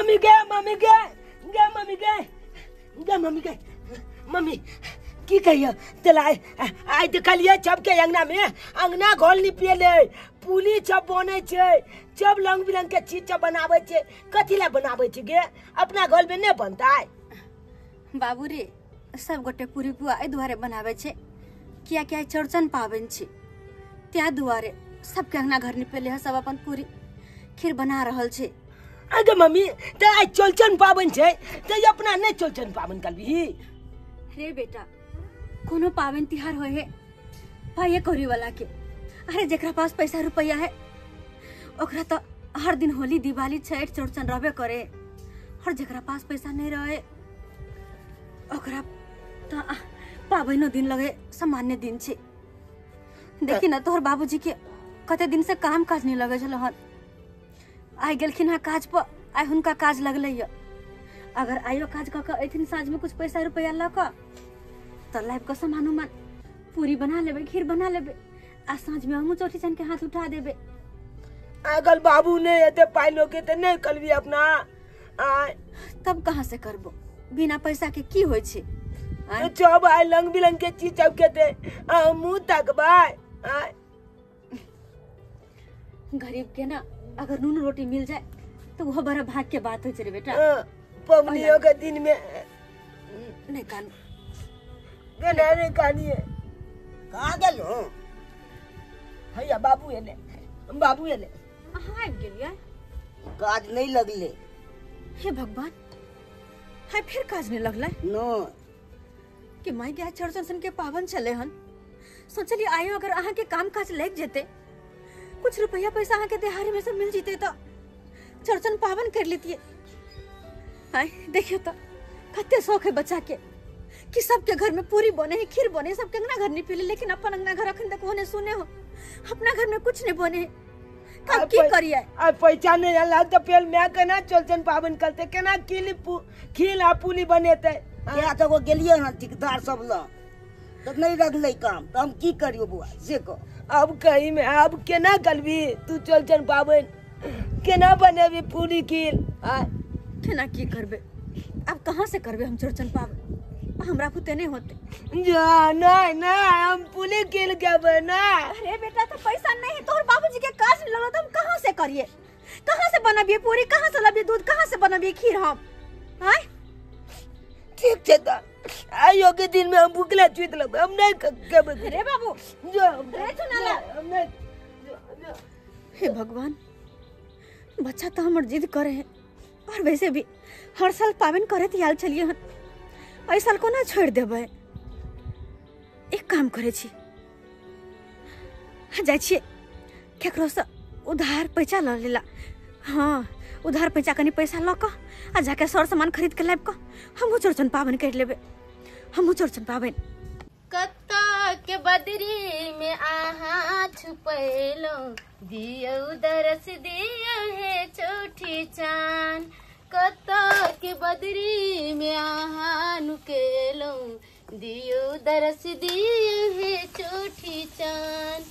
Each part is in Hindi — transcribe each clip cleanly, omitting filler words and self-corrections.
मम्मी गए मम्मी गए गए मम्मी गए गए मम्मी गए मम्मी की कहियो चला आइ देखलिए चब के अंगना में अंगना घोल निपिले पुली चब बने छे चब रंग बिरंग के चीज चब बनावे छे कथी ला बनावे छे गे अपना घर में नहीं बनता है बाबू रे सब गोटे पूरी पुआ ए दुआरे बनावे छे किया क्या चौरचन पावन छे त्या दुआरे सबके अंगना घर निपेले है सब अपन पूरी खीर बना रहल छे अगे मम्मी ते आज चौरचन पावन छे ते अपना नहीं चौरचन पावन कलबी रे बेटा कोनो पावन तिहार होए है पाए करी वाला के अरे जेकरा पास पैसा रुपया है ओकरा तो हर दिन होली दिवाली छठ चौरचन रहबे करे और जेकरा पास पैसा नहीं रहे ओकरा तो पावनो दिन लगे सामान्य दिन छे देखी ना तोहर बाबूजी के कते दिन से काम काज नहीं लगे छल हन आई गेलखिन है काज पर आई हुनका काज लगले अगर आइयो काज क के एथिन साँझ में कुछ पैसा रुपया ल क तो लाइफ का सामान उमान पूरी बना लेबे खीर बना लेबे आ साँझ में हमू चौठी चन के हाथ उठा देबे अगल बाबू ने एते पाई लोगे ते नहीं कलबी अपना तब कहाँ से करबो बिना पैसा के की होय छे चब आई रंग बिरंग के चीज चब के ते मुंह तकबाय गरीब के ना अगर नून रोटी मिल जाए तो वो बड़ा भाग के बात हो रे बेटा पवनियों के दिन में नहीं कान नहीं कानिए कहाँ गेलो भैया बाबू एले हां गेलिया काज नहीं लगले हे भगवान हाय फिर काज नहीं लगले नो कि माई गया चौरचन के पावन चले हन सोचली आयो अगर आहा के काम काज लग जेते कुछ रुपया पैसा आहा के देहारी में से मिल जीते तो चौरचन पावन कर लेती हाय देखियो तो कते शौक है बच्चा के कि सबके घर में पूरी बने है खीर बने सबके अंगना घर नहीं पीले लेकिन अपन अंगना घर अखन तक होने सुने हो अपना घर में कुछ नहीं बने अब की करिए अब पैसा नहीं आला तो पेल मैं केना चौरचन पावन करते केना खील आ पूली बनेते या तो वो गेलिए ना ठेकेदार सब ला तब नहीं लगले काम तो हम की करियो बुआ से को अब कहीं में अब केना कलबी तू चौरचन पावन केना बनेबी पूरी खीर केना की करबे अब कहाँ से करबे हम चौरचन पावन हमरा पुते नहीं होते जा नहीं हम पूरी खीर के बना अरे बेटा तो पैसा नहीं है तोहर बाबूजी के काज नहीं लगा तो हम कहाँ से करिए कहाँ से बनाबिए पूरी कहाँ से लाबिए दूध कहाँ से बनाबिए खीर हम हां ठीक है तो आइयो के दिन में हम भूखला चुत लब हम नहीं करबे रे बाबू जो रे चुनाला हम नहीं हे भगवान बच्चा तो हमर जिद करे है और वैसे भी हर साल पावन करे तियाल चलिए हन ऐ साल को ना छोड़ देबे एक काम करे छी जाय छी केकरो से उधार पैसा ल लेला हां उधार पैसा कनी पैसा ल क आ जाके सर सामान खरीद के लाब क हमहु चौरचन पावन कर लेबे हमहु चौरचन पावन कत्ता के बदरी में आहा छुपैलो दियो दरस दियो है छोटी चांद कत्ता के बदरी में आहा नुकेलो दियो दरस दियो है छोटी चांद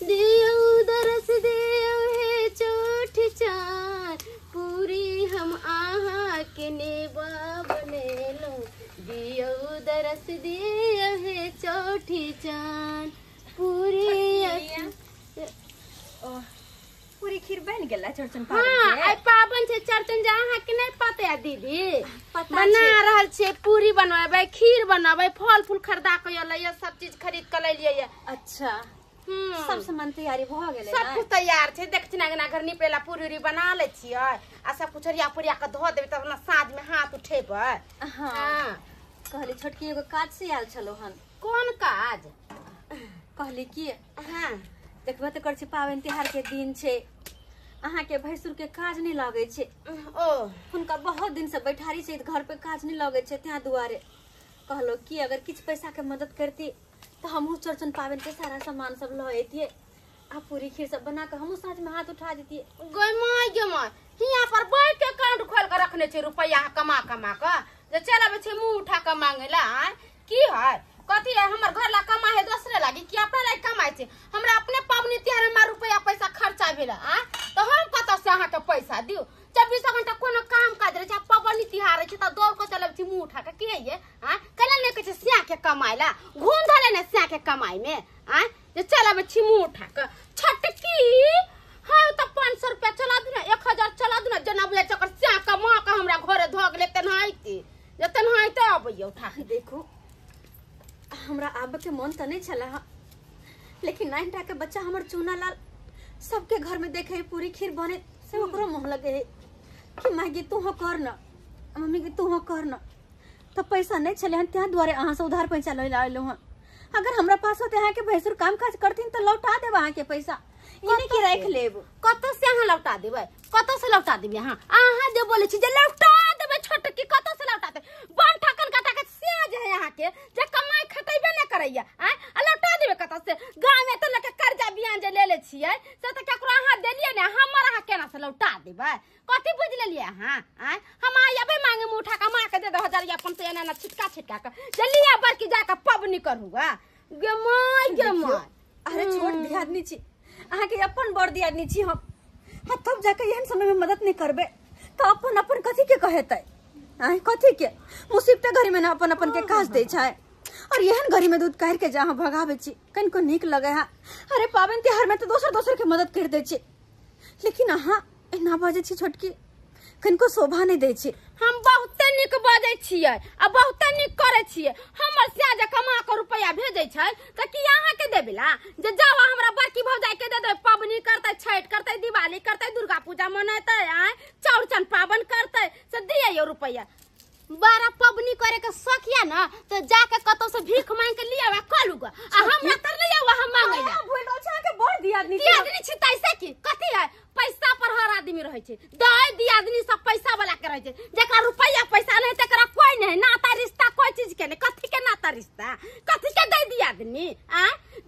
दियो दरस दियो है छोटी चांद पूरी हम आहा के नेबा बनेलो दियो दरस दियो है छोटी चांद पूरी पूरी खीर बन गेला चौरचन पावन हां के आई पावन छे चौरचन जहाँ के नहीं पता है दीदी पता बना छे। रहल छे पूरी बनवाबे खीर बनाबे फल फूल खरीदा के ये सब चीज खरीद के ले लिए अच्छा सब सामान तैयारी भ गेले सब कुछ तैयार छे देख छिना गना घर निपेला पूरी बना ले छियै आ सब कुछ रिया पुरिया के धो देबे तब ना साँझ में हाथ उठेबे हां कहली छोटकी एगो काज से आयल छलो हन कौन काज कहली कि हां देखबे तो कर छी पावन तिहार के दिन छे अहाँ के भैंसुर के काज नहीं लगे छे ओ उनका बहुत दिन से बैठारी से घर पे काज नहीं लगे छे त्या दुआरे कहलो कि अगर किछ पैसा के मदद करती तो हमहू चौरचन पावन के सारा सामान सब ल एतिए आ पूरी खीर सब बना के हमहू साँझ में हाथ उठा देतिए गय माय हियां पर बैठ के अकाउंट खोल के रखने छे रुपया कमा के जे चलाबे छे मुंह उठा के मांगेला की है कथी है हमर घर ला कमा है दूसरे लागी कि अपने ला कमाई छे हमरा अपने पावनी तिहार में रुपया पैसा खर्चा भेला तो हम कत से अहाँ के पैसा दियो 24 घंटा कोनो काम काज रहे कमाई में आए जे चला बे छिमू उठा के छटकी हाँ तो 500 रुपया चला दू ना 1000 चला दू ना जना बुझा चकर स्या कमा के हमरा घरे धग ले तनहाइते जे तनहाइते अबैया उठा के देखो हमरा आब के मन त नहीं चला हा लेकिन 9टा के बच्चा हमर चूना लाल सबके घर में देखे पूरी खीर बने से ओकरो मोह लगे है कि मागी तू हो कर ना मम्मी की तू हो कर ना तो पैसा नहीं चले हन त्या द्वारे अहाँ से उधार पैसा ले लो हन अगर हमरा पास होते यहाँ के भैंसुर काम काज करतीन तो लौटा देब अहाँ के पैसा इने की रख लेब कत से अहाँ लौटा देबै कत से लौटा देबै अहाँ जे बोले छी जे लौटा देबै छोटकी कत से लौटा देबै बन ठकन काटा के से जे है अहाँ के जे कमाई खटेबे न करैया आ लौटा देबै कत से गांव में तो लके कर्जा बियान जे ले छियै से त केकरो अहाँ देलियै ने हमर अहाँ केना से लौटा देबै कथि बुझ लेलियै अहाँ हम आबे मांगे में उठा के मां के दे 1000 या 500 एना ना छिटका छिटका के जल्दी आबर की जाके पबनी करूगा गे माय अरे छोड़ दी आदमी छी अहाँ के अपन बड़ दी आदमी छी हम तब जाके एहन समय में मदद नहीं करबे तो अपन अपन कथी के कहेतै कथी के मुसीबत घड़ी में ना अपन अपन के काज दे छै और एहन घड़ी में दूध काढ़ के जहाँ भगावे छी कनको नीक लगे है अरे पाबन त्योहार में तो दोसर के मदद कर दे छी लेकिन अहाँ एना बाजे छी छोटकी कनको शोभा नहीं दे छी हम बहुते निक बाजे छियै आ बहुते निक करे छियै हमर से जे कमा के रुपया भेजै छै त की अहाँ के देबेला जे जाव हमरा बड़की भौजाई के दे दे पबनी करतै छठ करतै दिवाली करतै दुर्गा पूजा मनैतै चौरचन पावन करतै से दियै यो रुपया बारा पबनी करे के सखिया ना तो जाके कतो से भीख मांग के लिया कलुगा आ हमरा तर लिया हम मांगैला भूल गल छ के बड़ दी आदमी छी तैसे की कथि है पैसा पर हर आदमी रहे छै दई दी आदमी सब पैसा वाला के रहे छै जेकरा रुपया पैसा नहीं तकरा कोई नहीं नाता रिश्ता कोई चीज के नहीं कथि के नाता रिश्ता कथि के दई दी आदमी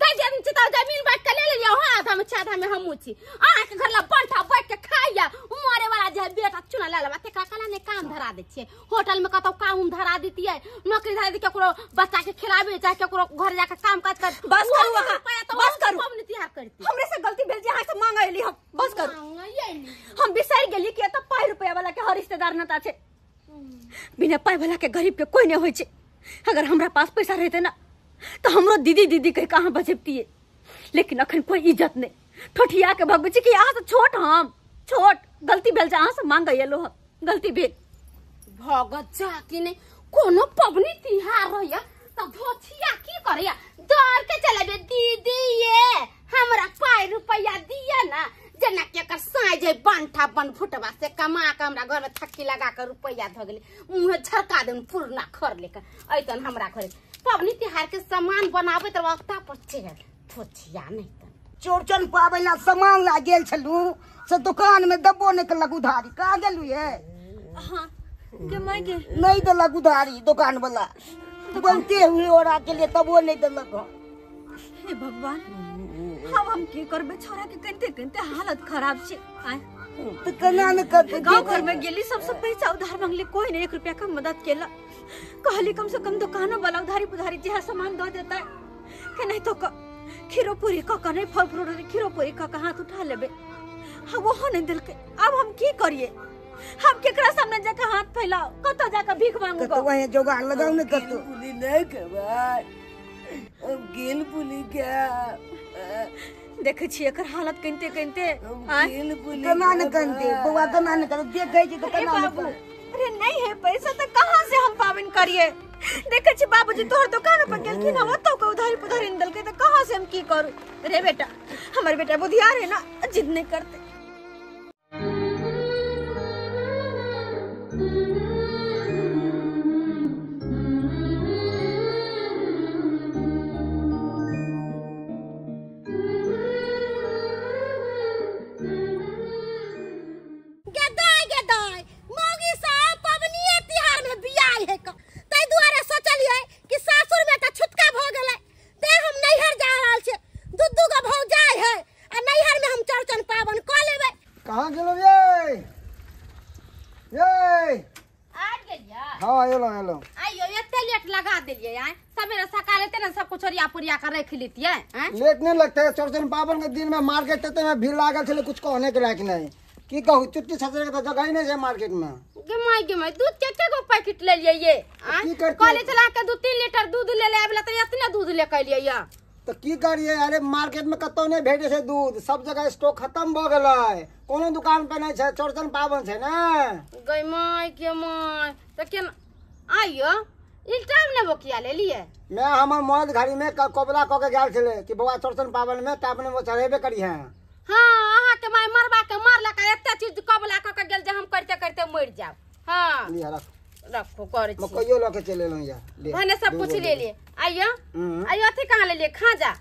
दई दी आदमी तो जमीन बांट के ले लिया हां आधा में छाधा में हमू छी आ के घर ला बैठा बैठ के खाइया उमरे वाला जे बेटा चुना ले लेबा तेकरा कला ने काम धरा दे छियै होटल में कतौ काम धरा देतियै नौकरी धरा दे केकरो बच्चा के खिलाबे चाहे केकरो घर जाके काम काज कर बस करू अहाँ बस करू पबनी तिहार करती हमरे से गलती भेल जे अहाँ से मांग एली हम बस करू हम बिसर गेली कि तो 5 रुपया वाला के हर रिश्तेदार नता छे बिना पाई वाला के गरीब के कोई नहीं होय छे अगर हमरा पास पैसा रहते ना तो हमरो दीदी दीदी कह कहां बजबतिए लेकिन अखन कोई इज्जत नहीं ठठिया के भगबे छी कि अहाँ से छोट हम छोट गलती भेल जे अहाँ से मांग एलो गलती भेल भगत जा कि नहीं कोनो पबनी तिहार रहया त धोछिया की करैया दौड़ के चलेबे दीदी ये हमरा 5 रुपया दिया ना जना के कर साँझे बांठा बन फुटवा से कमा के हमरा घर में थक्की लगा के रुपया ध गेले मुंह झरका देन फुरना खर लेकर ऐतन हमरा घरे पबनी तिहार के सामान बनाबे त वक्ता पर चल धोछिया नहीं त चौरचन पाबैला सामान ला गेल छलू से दुकान में दबो नहीं कलक उधारी कहाँ गेलू ये हां के मैं के नहीं दलक उधारी दुकान वाला बनते हुए और के लिए तब वो नहीं दलक हे भगवान हम की करबे छोरा के कनते कनते हालत खराब छे तो कना न कर गांव घर में गेली सब पैसा उधार मांगले कोई नहीं 1 रुपया का मदद केला कहली कम से कम दुकानों वाला उधारी पुधारी जे सामान दे देता है कि नहीं तो खीरो पूरी का नहीं फल फ्रूट खीरो पूरी का हाथ उठा लेबे हम वो नहीं दिल के अब हम की करिए हम केकरा सामने जाके हाथ फैलाओ कतो जाके भीख मांगो तो वही जुगाड़ लगाओ न कतो पुली नहीं खबर हम गेल पुली क्या देखे छी एकर हालत कनते कनते गेल पुली कना न करते बउआ कना न कर देखे छी तो कना न कर अरे नहीं है पैसा तो कहां से हम पावन करिए देखे छी बाबूजी तोहर दुकान पर गेलखिन हम तो को उधारी पुधारी दल के तो कहां से हम की करू रे बेटा हमर बेटा बुधियार है ना जिद नहीं करते कहाँ गेलो ये आ गेलिया हाँ एलो एलो आइयो एते लेट लगा देलिए यार सवेरे सकाले तेने सब कुछ ओरिया पुरिया कर रख लेतिए लेट नहीं लगता है चौरचन पावन के दिन में मार्केट तक में भीड़ लागल छले कुछ कहने के लायक नहीं की कहू चुट्टी छसरे के तो जगह ही नहीं है मार्केट में गेमाई दूध के गो पैकेट ले लिए ये की करती कॉलेज चला के 2-3 लीटर दूध ले ले आबला त इतना दूध ले के लिए या तो की करिए, अरे मार्केट में कतौ नहीं भेटे से दूध, सब जगह स्टॉक खत्म भ गेलै, कोनो दुकान पे नहीं छै, चौरचन पावन छै ना। गई माय के माय तो केन आइयो इल्टाम ने बोकिया ले लिए। मैं हमर मौत घड़ी में कोबला क के गेल छले कि बउआ चौरचन पावन में त अपने वो चढ़ेबे करी है। हां अहा के माय मरबा के मारला का एते चीज कोबला क के गेल जे हम करते करते मर जाब। हां लिया रख रखो करे छी मकइयो ल के चले लो या ले भने सब कुछ ले लिए। आइयो आइयो अथी कहां ले लिए खा जा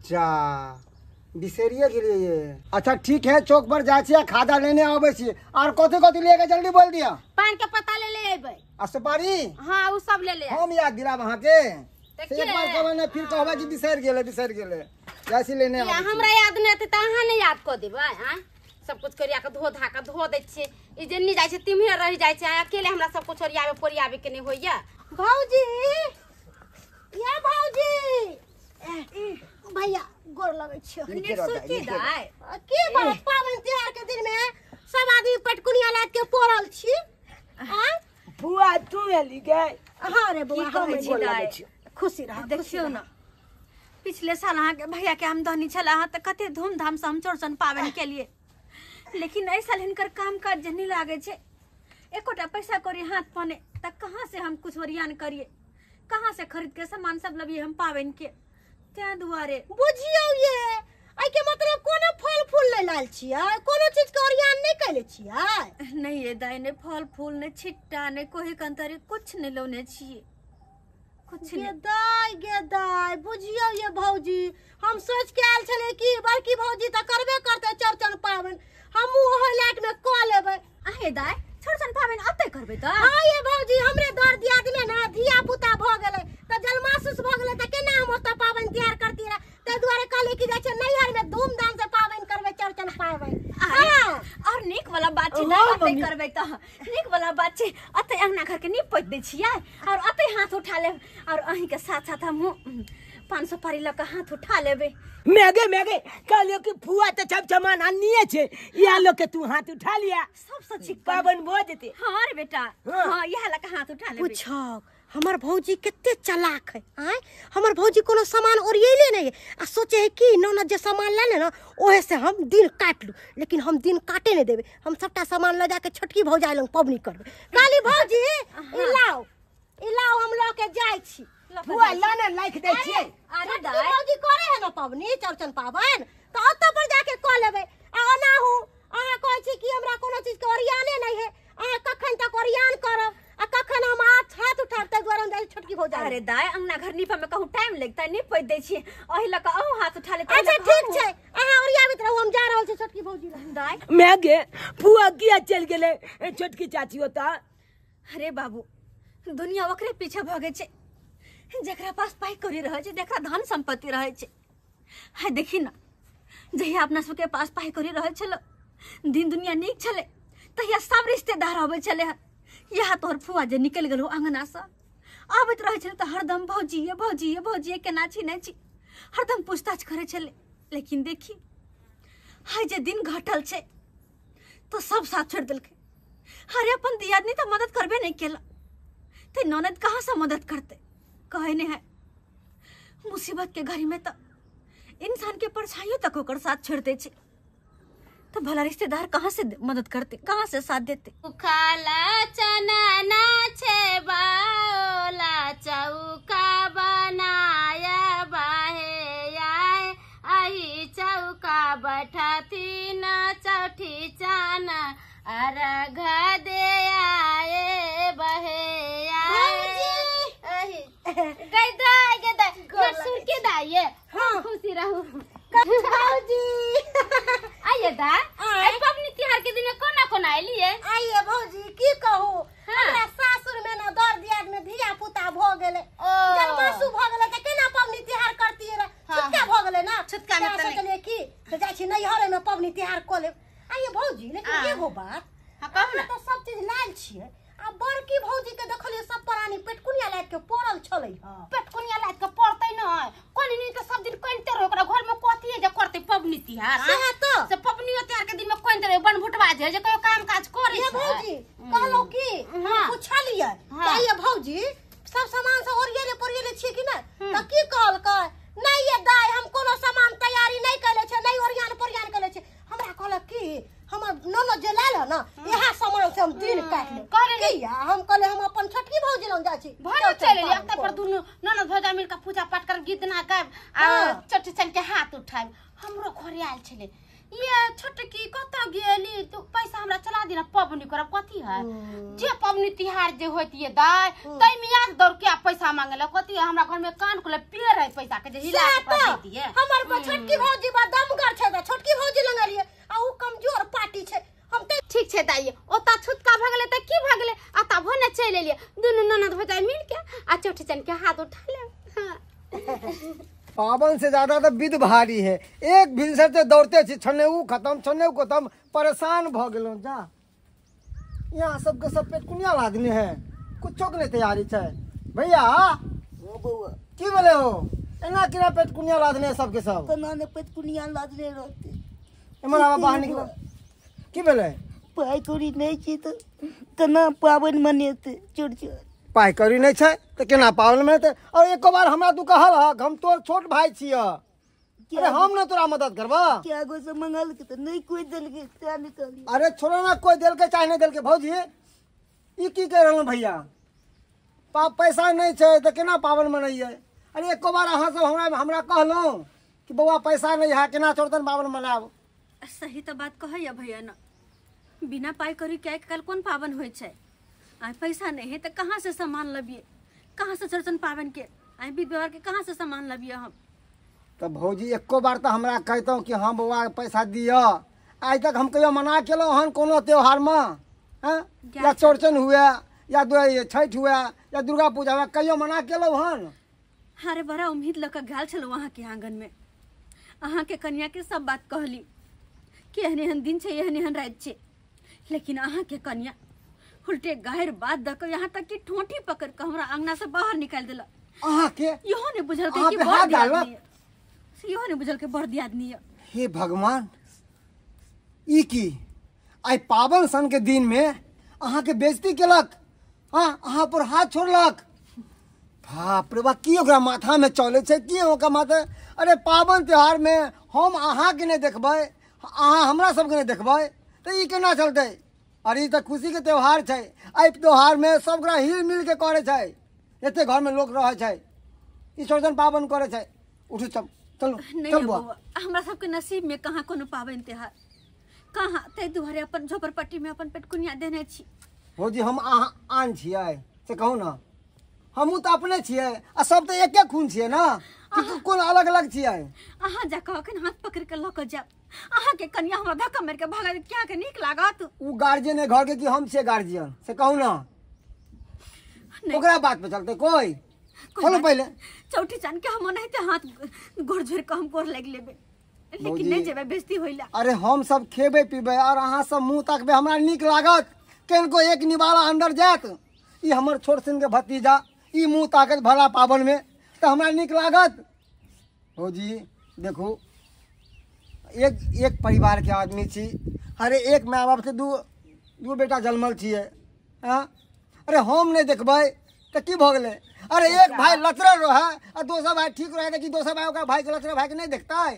जा बिसरिए गेलिए ये। अच्छा ठीक है, चौक पर जाय छी खादा लेने आबै छी, और कथि कथि लेके जल्दी बोल दिया। पान के पत्ता ले आइबे आ सुपारी हां उ सब ले हम याद दिलाब अहाँ के। से एक बार कहबे ने फिर कहबे कि बिसर गेले जैसी लेने या हमरा याद नै त अहाँ नै याद क देबै। हां सब कुछ करिया के धो धा के धो दै छी, ई जे नी जाय छै तिम्हे रह जाय छै, अकेले हमरा सब कुछ ओरियाबे पोरियाबे के नै होइया। भौजी ये भौजी भैया गोर लगै छियो। नेट सुन के दाय की बात पावन त्योहार के दिन में सब आदमी पटकुनिया लाद के पोरल छी। हां बुआ तू एली गए। हां रे बुआ हम गोर लगै छियो, खुशी रह। देखियो ना पिछले साल अहाँ के भैया के आमदनी छला अहाँ त कते धूमधाम से हम चौरचन पावन के लिए, लेकिन ऐ साल हिनकर काम काज जनी लागे छे, एकोटा पैसा करी हाथ पने त कहां से हम कुछ ओरियान करिए, कहां से खरीद के सामान सब लबिए हम पावन के। त्या दुआरे बुझियो ये आई के मतलब कोनो फल फूल ले लाल छियै, कोनो चीज के ओरियान नहीं कैले छियै। नहीं ये दाई ने फल फूल ने छिट्टा ने कोही कंतरी कुछ नहीं लौने छिए, कुछ नहीं। गे दाई बुझियो ये भौजी हम सोच के आयल छले कि बड़की भौजी त करबे करते चौरचन पावन, हमहु ओहो लाट में क लेबै। आहे दाई चौरचन पावन अते करबे त। हां ये भौजी हमरे दर दियाद में ना धिया पुता भ गेलै त जलमासुस भ गेलै त केना हम ओता पावन तैयार करती रे, ते दुआरे कहले कि जाय छै नैहर में धूमधाम से पावन करबे चौरचन पावन। हां और नीक वाला बात छै ना अते करबे त, नीक वाला बात छै अते अंगना घर के निपट दै छियै और अते हाथ उठा ले, और अही के साथ साथ हम 500 पारी ल के हाथ उठा लेबे। मेगे कहलियो कि फुआ त सब सामान आनिए छै, या लो के तू हाथ उठा लिया सब सच्ची पावन भ जेते। हां रे बेटा हां यह ल के हाथ उठा लेबे। पूछो हमर भौजी कितने चालाक है। आय हमर भौजी कोनो सामान ओरियले नहीं है, आ सोचे है कि ननद जे सामान ले ले ना ओहे से हम दिन काट लू, लेकिन हम दिन काटे नहीं देबे, हम सबटा सामान ले जाके छोटकी भौजाई लंग पबनी करबे। काली भौजी इलाओ हम ल के जाय छी, बुआ लाने लाइक दे छी। अरे दाई भौजी करे है ना पबनी चौरचन पावन त ओत पर जाके क लेबे। आ ओना हूं अहाँ कहै छी कि हमरा कोनो चीज के ओरियाने नहीं है, अहाँ कखन तक ओरियान करब आ कखन हम हाथ उठाब त द्वारा हम छोटकी भौजाई। अरे दाई अंगना घर निपा में कहूं टाइम लगता नहीं पै दै छी, ओही ल के अहू हाथ उठा ले। अच्छा ठीक छै अहाँ ओरियाबैत रहू, हम जा रहल छी छोटकी भौजी लग। दाई मैं गे फुआ किया चल गेले छोटकी चाची होता। अरे बाबू दुनिया ओकरे पीछे भागे छे, जेकरा पास पाई कौड़ी रहे छे, जेकरा धन संपत्ति रहे छे। हाय देखी ना जहिया अपना सबके पास पाई कौड़ी रहे छलो, दिन दुनिया नीक छले, तहिया सब रिश्तेदार आवे छले। यहाँ तोहर फुआ जे निकल गेलो अंगना से आबैत रहे छले त हरदम भौजी केना छी नहीं छी हरदम पूछताछ करे छले। लेकिन देखी हाय जे दिन घटल छे तो सब साथ छोड़ दिलके। अरे अपन दियादनी तो मदद करबे नहीं केला, ते ननद कहाँ से मदद करते कहे ने है। मुसीबत के घड़ी में तो इंसान के परछाइयों तक होकर साथ छोड़ दे छे, तो भला रिश्तेदार कहाँ से मदद करते, कहाँ से साथ देते। खाला चना नाचे बाओला चौका बनाया बाहे आए आई चौका बैठाती न चौठी चाना अर्घ दे आए बहे आए गदा सुन के दाइए। हाँ खुशी रहू भौजी। आइए दा पबनी त्योहार के दिन कोना आइलिए। आइए भौजी की कहू हमरा सासुर में ना दर दियाद में धिया पुता भ गेले, जलमासु भ गेले त केना पबनी त्योहार करती रे, छुटका भ गेले ना, छुटका में सोचलिए की त जाय छी नैहरे में पबनी त्योहार क ले। आइए भौजी लेकिन एगो बात कहू ना तो सब चीज लाल छिए, आ बड़की भौजी के देखलिए सब प्राणी पेटकुनिया लाद के पड़ल छलै। पेटकुनिया लाद के पड़तै न कोनी नहीं तो सब दिन कोनते रह ओकरा घर में कथि है जे करते पबनी त्योहार। से तो से पबनी त्योहार के दिन में कोनते रह बन भुटवा जे कोई काम काज करे ये भौजी कहलो की पूछलिए। आइए भौजी सब सामान से ओरियले छिए कि ना त की कहल नहीं ये दाय हम कोनो सामान तैयारी नहीं कैले छे, नहीं ओरियान परियान कैले छे। हमरा कहल कि हमर ननद जे लाल है ना यहां सामान से हम दिन काट ले करे किया हम कहले हम अपन छोटकी भौजी लंग जा छी भरे चले एकता पर दुनु ननद भौजा मिलके पूजा पाठ कर गीत ना गायब आ चट चल के हाथ उठाइब। हमरो घरे आयल छले ये छोटकी कत गेली तो पैसा हमरा चला दिना पबनी करब कथी है जे पबनी तिहार जे होती है दाय तई में याद दौड़ के पैसा मांगेला कथी है हमरा घर में कान खुले पेड़ है पैसा के जे हिला के देती है। हमर छोटकी भौजी बा दमगर छे त छोटकी भौजी लंग लिये आ उ कमजोर पार्टी छे हम त ठीक छे दाई ओता छुटका भ गेले त की भ गेले आता भने चले लिए दुनु ननद भौजा मिल के आ चोटी चन के हाथ उठा ले। पावन से ज्यादा तो विध भारी है। एक भिनसर से दौड़ते छी छन्ने उ खत्म परेशान भ गेलो जा। यहाँ सबके सब पेट कुनिया लादने है कुछो के नहीं तैयारी छे भैया। ओ बउआ की बोले हो एना किना पेट कुनिया लादने है सबके सब तना ने पेट कुनिया लादले रहते एमरा बाहर निकलो की बोले पाई कौड़ी नहीं छी तो तना पावन मनेते चोर पाई करी नहीं छे तो केना पावन में और एको बार हमरा तू कहल हम तोर छोट भाई छिया अरे हम ना तोरा मदद करबा क्या गो से मंगल के तो नहीं कोई दिल के त्या निकली। अरे छोड़ो ना कोई दिल के चाहे नहीं दिल के भौजी ई की कह रहल भैया पैसा नहीं छे तो केना पावन मनइए। अरे एको बार अहाँ सब हमरा कहलो कि बउआ पैसा नहीं है केना चौरतन पावन मनाब। सही तो बात कहैया भैया ना बिना पाई करी के कल कौन पावन होय छै। आ पैसा नहीं है तो कहाँ से सामान लबिए कहाँ से चौरचन पावन के आ विध व्यवहार के कहाँ से सामान लबिए हम। तो भौजी एको बार तो हमरा कहतो कि हाँ बउआ पैसा दिया आज तक हम कहियो मना केलो हन कोनो त्योहार में हैं या चौरचन हुए या छठ हुए या दुर्गा पूजा हुए कहियो मना केलो हन। अरे बड़ा उम्मीद लग गल छल वहाँ के आंगन में अहाँ के कन्या के सब बात कहली कि एहन दिन छे एहन रात छे लेकिन अहाँ के कन्या उल्टे गायर बात दक यहाँ तक कि ठोठी पकड़ के हमरा अंगना से बाहर निकाल दिला। अहाँ के इहो ने बुझल के कि हाथ डालल इहो ने बुझल के बड़ दियादनी है। हे भगवान ई की आई पावन सन के दिन में अहाँ के बेइज्जती केलक हाँ अहाँ पर हाथ छोड़लक बाप रे बाप की ओकरा माथा में चले छे की ओकरा माथे। अरे पावन त्योहार में हम अहाँ के नहीं देखबै अहाँ हमरा सबके नहीं देखबै तो ई केना चलते। अरे तो खुशी के त्योहार छे आई त्योहार में सब गोरा हिल मिल के करे छे एते घर में लोग रहे छे ई चौरचन पावन करे छे उठू चलो चल बुआ हमरा सबके नसीब में कहाँ कोनो पावन त्योहार कहाँ तै दुआरे अपन झोपड़पट्टी में अपन पेट कुनिया देने छी। भौजी हम अहाँ आन छियै से कहू ना हमहूँ तो अपने छियै आ सब तो एके खून छियै ना कि कोन अलग अलग छियै। अहाँ जा कह के हाथ पकड़ के लक जाब अहाँ के कन्या हमरा धक्का मार के भागा क्या के नीक लागत। उ गार्जियन है घर के कि हम छियै गार्जियन से कहू ना ओकरा बात पे चलते कोई चलो पहले चौठी चान के हम नहीं ते हाथ गोड़ झोर के हम गोर लग लेबे लेकिन नहीं जेबे बेइज्जती होइला। अरे हम सब खेबे पीबे और अहाँ सब मुंह तकबे हमरा नीक लागत केन को एक निवाला अंदर जात ई हमर छोट सिन के भतीजा ई मुंह ताकत भला पावन में तो हमरा नीक लागत। भौजी देखो एक परिवार के आदमी छी अरे एक माय बाप से दू बेटा जन्मल छियै हाँ अरे हम नहीं देखबै तो की भ गेलै। अरे एक भाई लचरल रहे और दोसर भाई ठीक रहे कि दोसर भाई ओकरा भाई के लचरल भाई के नहीं देखता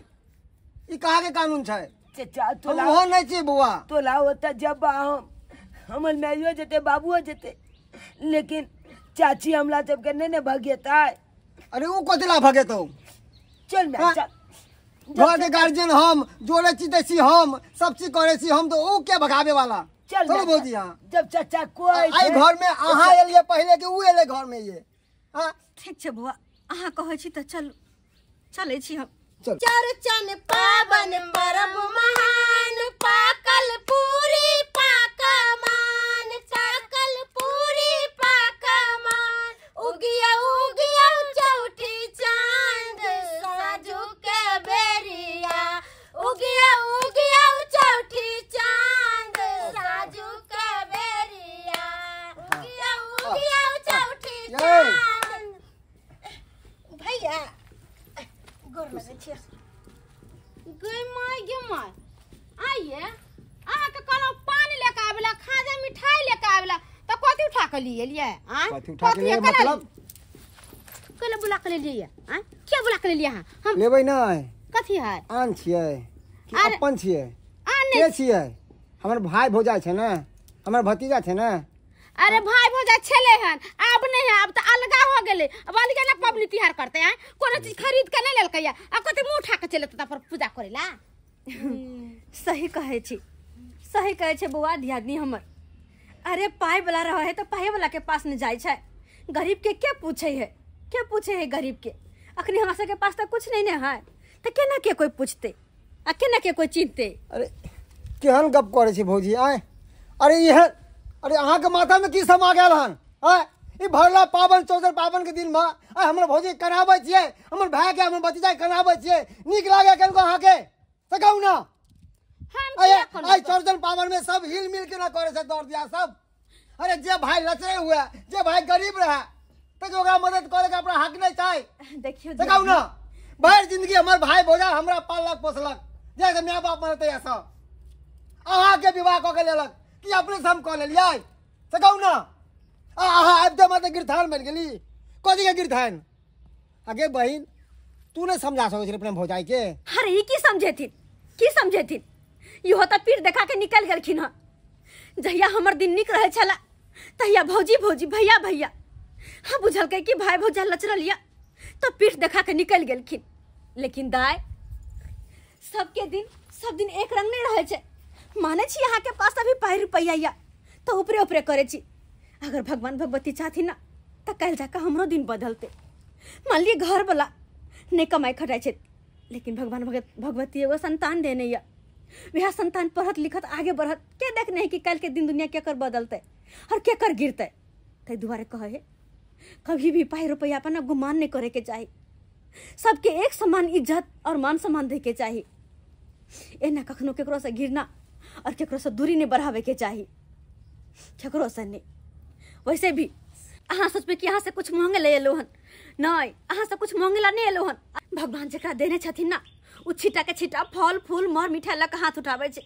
ई कहाँ के कानून छै। चाचा हम वो नहीं छी बुआ तोला होता जब हमर माइयो जेते बाबुओ जेते लेकिन चाची हमला सबके नहीं ने भगेता। अरे वो कतला भगेतो चल मैं चल घर के गार्जियन हम जोड़े चीते छी हम सब चीज करे छी हम तो वो क्या भगावे वाला चलो भौजी यहाँ जब चाचा कोई आई घर में अहाँ एलिए पहले के उ एले घर में ये हाँ ठीक छै बुआ अहाँ कहै छी त चलू चलै छी हम। चौरचन पावन परब महान पाकल पूरी पाकमान चाकल पूरी पाकमान उगिया उगिया चौठी चांद साजू के बेरिया उगिया उगिया चौठी चांद साजू के बेरिया उगिया उगिया चौठी चांद। भैया गोर लगे छियै गे माय आइए अहाँ के कोनो पानी लेके आवेला खाजा मिठाई लेके आवेला तो कथि उठा के लिए लिए हां कथि उठा के लिए मतलब कले बुला के ले लिए आ क्या बुला के ले लिए हम लेबै नै कथी है आन छियै कि अरे, अपन छियै आन के छियै हमर भाई भौजाई छै ने हमर भतीजा छै ने अरे भाई भौजा छले हन अब नहीं है अब तो अलगा हो गेले अब अलगा ना पबनी तिहार करते हैं कोनो चीज खरीद के नहीं लेलकै या अब कते मुंह उठा के चले त पर पूजा करेला सही कहे छी सही कहे छे बुआ दियादनी हमर अरे पाई वाला रहे है तो पाई वाला के पास न जाय छै गरीब के पूछे है गरीब के अखनी हमरा सब के पास तो कुछ नहीं ने है तो केना के कोई पूछते आ केना के कोई चिंते अरे केहन गप करे छी भौजी आय अरे यह अरे अहाँ के माथा में की समा गेल हन आय ई भरला पावन चौदर पावन के दिन में आय हमर भौजी कराबै छियै हमर भाई के हमर भतीजा कराबै छियै नीक लागे केनको अहाँ के सकाउ ना हम आय क्या करब? आय चौदर पावन में सब हिल मिल के ना करे से दौड़ दिया सब अरे जे भाई लचरे हुए जे भाई गरीब रहे तो ओकरा मदद करे के अपना हक नहीं चाहे देखियो सकाउ ना भर जिंदगी हमर भाई भौजा हमरा पाललक पोसलक जैसे माय बाप मरते ऐसा अहाँ के विवाह कऽ के लेलक कि अपने से हम कऽ लेलियै सकाउ ना अहाँ आबिते मत गिरथान बन गेली कथी के गिरथान आगे बहिन तू नहीं समझा सकै छै अपने भौजाई के अरे ई की समझेथिन इहो तो पीर देखा के निकल गेलखिन ह जहिया हमर दिन निक रहे छला तहिया भौजी भौजी भैया भैया हाँ बुझलकै कि भाई भौजा लचरल या तो पीठ देखा के निकल गेलखिन लेकिन दाय सब दिन एक रंग नहीं रहे छे माने छी यहाँ के पास अभी पाई रुपया या तो ऊपरे ऊपरे करे छी अगर भगवान भगवती चाहती ना तो कल जाकर हमरो दिन बदलते मान लिए घर वाला नहीं कमाई खटाई छे लेकिन भगवान भगवती एगो संतान देने या वह संतान पढ़त लिखत आगे बढ़त के देख नहीं कि कल के दिन दुनिया के कर बदलते और के कर गिरते तै दुआरे कहे है कभी भी पाई रुपया पर ना गुमान नहीं करे के चाहिए सबके एक समान इज्जत और मान सम्मान दे के चाहिए एना कखनो केकरो से गिरना और केकरो से दूरी नहीं बढ़ावे के चाहिए केकरो से नहीं वैसे भी अहाँ सोचबे कि अहाँ से कुछ मांगे ले एलो हन नहीं अहाँ से कुछ मांगे ला नहीं एलो हन भगवान जकरा देने छथिन ना उ छिटा के छिटा फल फूल मर मिठाई लक हाथ उठावे छे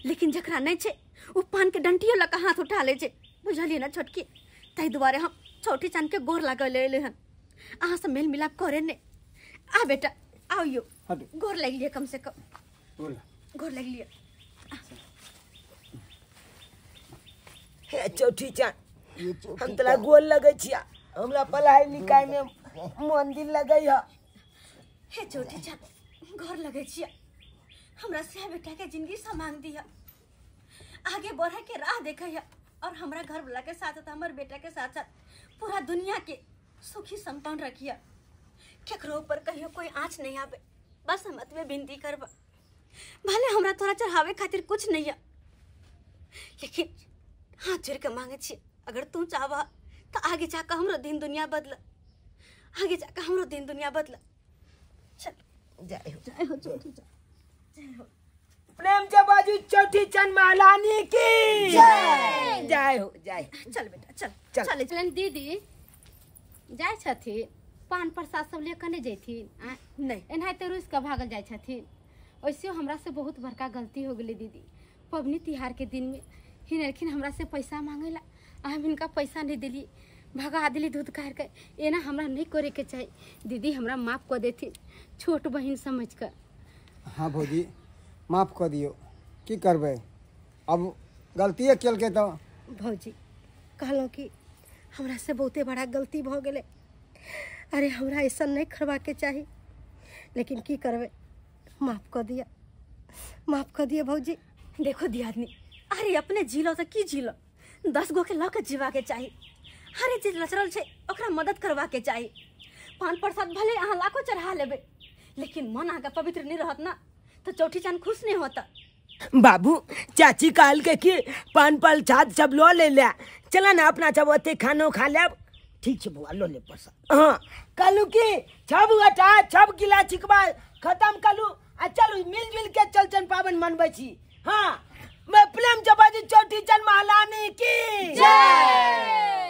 लेकिन जकरा नहीं छे उ पान के डंटियो लक हाथ उठा ले छे बुझलिए ना छोटकी तै दुआरे हम छोटी चांद के गोर लगा ले एले हन अहाँ से मेल मिलाप करे ने आ बेटा आओ यो गोर लग लिए कम से कम गोर लग लिए हे चौठी चांद हम तोरा गोल लगे छिया हमरा पढ़ाई लिखाई में मन दिल लगे है हे चौठी चांद घर लगे छिया हमरा से बेटा के जिंदगी संभाल दिया आगे बढ़े के राह देखैया और हमरा घर वाला के साथ हमर बेटा के साथ साथ पूरा दुनिया के सुखी संपन्न रखिया केकरो ऊपर कहियो कोई आँच नहीं आवे बस हम अतबे विनती करबा भले हमरा तोरा चढ़ावे खातिर कुछ नहीं है लेकिन हाथ जोड़ के मांगे छी अगर तू चाहबा तो आगे जाकर हमरो दिन दुनिया बदला आगे जाकर हमरो दिन दुनिया बदला चल जय हो चोटी जय हो प्रेम से बाजू चौठी चांद महारानी की जय जय हो जय चल बेटा चल चल। चल चलन दीदी जाय छथिन पान प्रसाद सब लेकर नहीं जैथिन नहीं एनाहिते रूस के भागल जाय छथिन वैसे हमरा से बहुत बड़का गलती हो गेलै दीदी पबनी तिहार के दिन में हिनरखिन हमरा से पैसा मांगेला हम इनका पैसा नहीं दिली भगा दिली दूध काढ़ के एना हमरा नहीं करे के चाहिए दीदी हमरा माफ कर देती छोट बहन समझ कर हाँ भौजी माफ कर दियो की करबै अब गलतिए केलकै तो भौजी कहलो कि हमरा से बहुते बड़ा गलती भ गेले अरे हमरा ऐसा नहीं करवा के चाहिए लेकिन की करबे माफ कर दिया भौजी देखो दियादनी अरे अपने जिलो तो की जिलो 10 गो के लक जीवा के चाहिए हर चीज लचरल छे ओकरा मदद करवा के चाहिए पान प्रसाद भले अहाँ लाखों चढ़ा लेबे लेकिन मन आगे पवित्र नहीं रहत ना तो चौठी चांद खुश नहीं होता बाबू चाची काल के कि पान पल छात सब लो ले ले चला ना अपना सब ओते खानो खा लेब ठीक छे बुआ लो ले प्रसाद हां कालू की सब हटा सब गिला चिकबा खत्म कालू आ चलू मिलजुल के चलचन पावन मनबै छी हां मैं प्रेम जबाजी चौठी चांद महारानी की जय